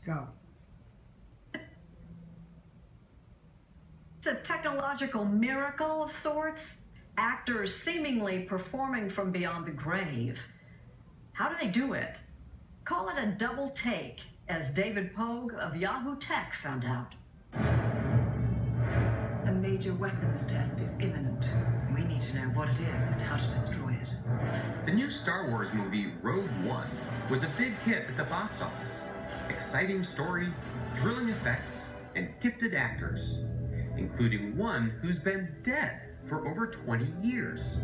Go. It's a technological miracle of sorts. Actors seemingly performing from beyond the grave. How do they do it? Call it a double take, as David Pogue of Yahoo Tech found out. A major weapons test is imminent. We need to know what it is and how to destroy it. The new Star Wars movie, Rogue One, was a big hit at the box office. Exciting story, thrilling effects, and gifted actors, including one who's been dead for over 20 years.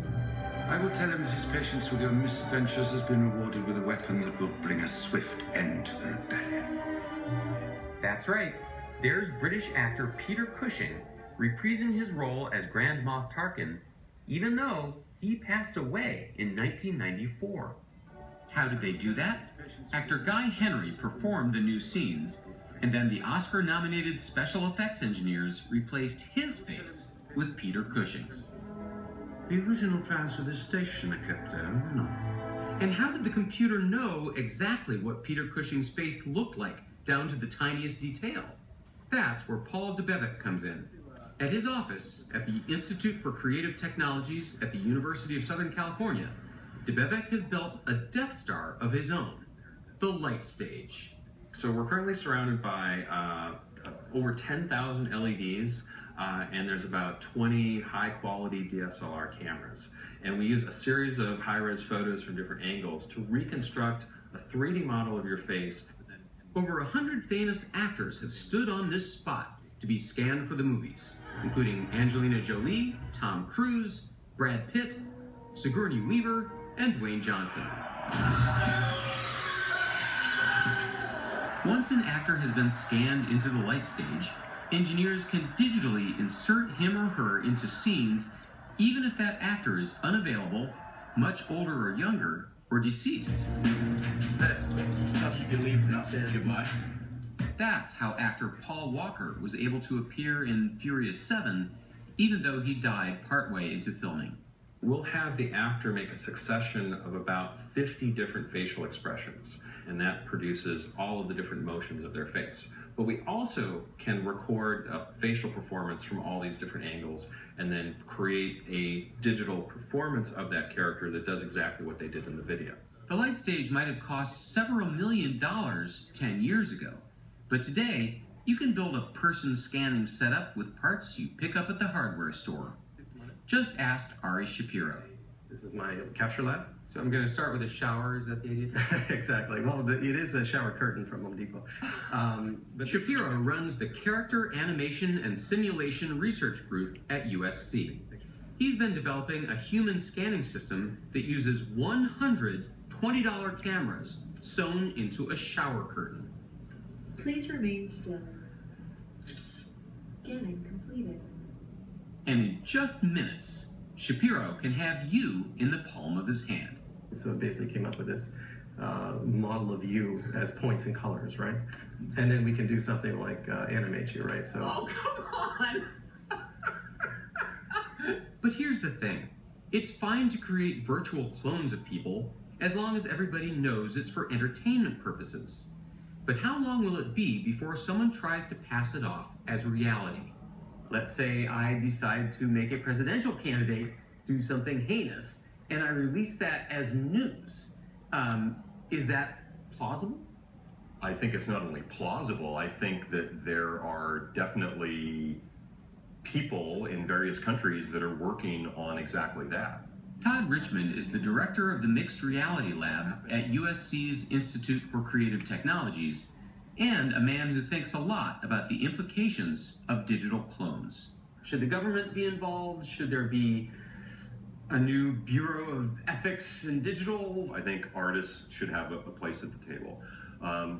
I will tell him that his patience with your misadventures has been rewarded with a weapon that will bring a swift end to the rebellion. That's right. There's British actor Peter Cushing reprising his role as Grand Moff Tarkin, even though he passed away in 1994. How did they do that? Actor Guy Henry performed the new scenes, and then the Oscar-nominated special effects engineers replaced his face with Peter Cushing's. The original plans for this station are kept there, are they not? And how did the computer know exactly what Peter Cushing's face looked like, down to the tiniest detail? That's where Paul Debevec comes in. At his office at the Institute for Creative Technologies at the University of Southern California, Debevec has built a Death Star of his own, the Light Stage. So we're currently surrounded by over 10,000 LEDs, and there's about 20 high-quality DSLR cameras. And we use a series of high-res photos from different angles to reconstruct a 3D model of your face. Over 100 famous actors have stood on this spot to be scanned for the movies, including Angelina Jolie, Tom Cruise, Brad Pitt, Sigourney Weaver, and Dwayne Johnson. Once an actor has been scanned into the light stage, engineers can digitally insert him or her into scenes, even if that actor is unavailable, much older or younger, or deceased. Perhaps you can leave without saying goodbye. That's how actor Paul Walker was able to appear in Furious 7, even though he died partway into filming. We'll have the actor make a succession of about 50 different facial expressions, and that produces all of the different motions of their face. But we also can record a facial performance from all these different angles and then create a digital performance of that character that does exactly what they did in the video. The light stage might have cost several $1 million 10 years ago, but today you can build a person scanning setup with parts you pick up at the hardware store. Just ask Ari Shapiro. This is my capture lab. So I'm going to start with a shower, is that the idea? Exactly. Well, it is a shower curtain from Home Depot. But Shapiro runs the Character Animation and Simulation Research Group at USC. He's been developing a human scanning system that uses 100 $20 cameras sewn into a shower curtain. Please remain still. Scanning completed. And in just minutes, Shapiro can have you in the palm of his hand. So it basically came up with this model of you as points and colors, right? And then we can do something like animate you, right? So. Oh, come on! But here's the thing. It's fine to create virtual clones of people as long as everybody knows it's for entertainment purposes. But how long will it be before someone tries to pass it off as reality? Let's say I decide to make a presidential candidate do something heinous, and I release that as news. Is that plausible? I think it's not only plausible, I think that there are definitely people in various countries that are working on exactly that. Todd Richmond is the director of the Mixed Reality Lab at USC's Institute for Creative Technologies, and a man who thinks a lot about the implications of digital clones. Should the government be involved? Should there be a new Bureau of Ethics in Digital? I think artists should have a place at the table.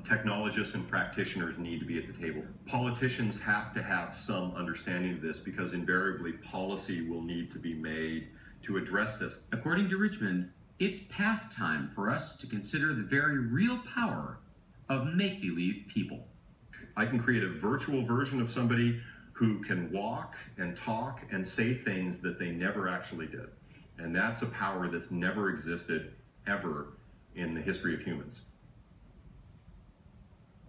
Technologists and practitioners need to be at the table. Politicians have to have some understanding of this because invariably policy will need to be made to address this. According to Richmond, it's past time for us to consider the very real power of make-believe people. I can create a virtual version of somebody who can walk and talk and say things that they never actually did. And that's a power that's never existed ever in the history of humans.